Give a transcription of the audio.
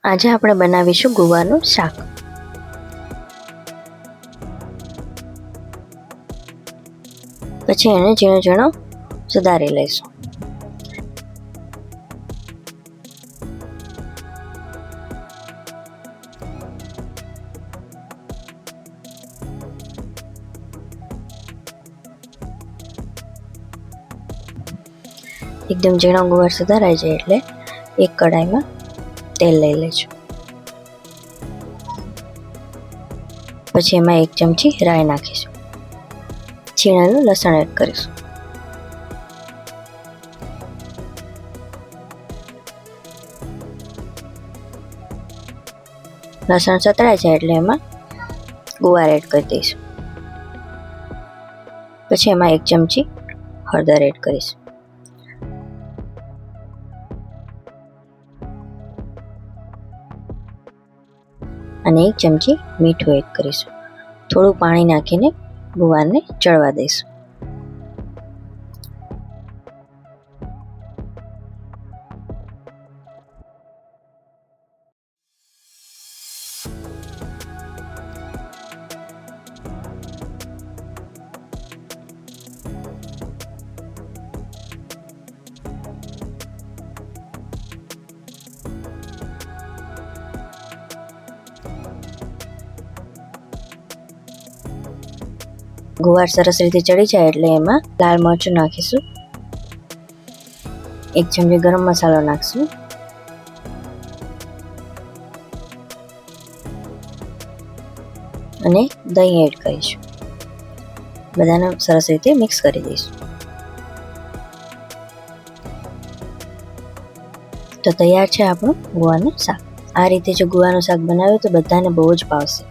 આજે આપણે બનાવીશું ગુવાનું શાક. પછી એને ઝીણો ઝીણો સુધારી લઈશું. એકદમ ઝીણો ગુવાર સુધારાઈ જાય એટલે એક કઢાઈમાં તેલ લઈ લેજો. પછી એમાં 1 ચમચી રાઈ નાખીશું. છીણેલું લસણ એડ કરીશું. લસણ સતળાઈ જાય એટલે એમાં ગુવાર એડ કરી દઈશું. પછી એમાં 1 ચમચી હળદર એડ કરીશું. અને 1 ચમચી મીઠું એડ કરીશું. થોડું પાણી નાખીને ગુવારને ચડવા દઈશું. ગુવાર સરસ રીતે ચડી જાય એટલે એમાં લાલ મરચું નાખીશું. 1 ચમચી ગરમ મસાલો નાખીશું. અને દહીં એડ કરીશું. બધાને સરસ રીતે મિક્સ કરી દઈશું. તો તૈયાર છે આપણું ગુવાનું શાક. આ રીતે જો ગુવાનું શાક બનાવ્યું તો બધાને બહુ જ ભાવશે.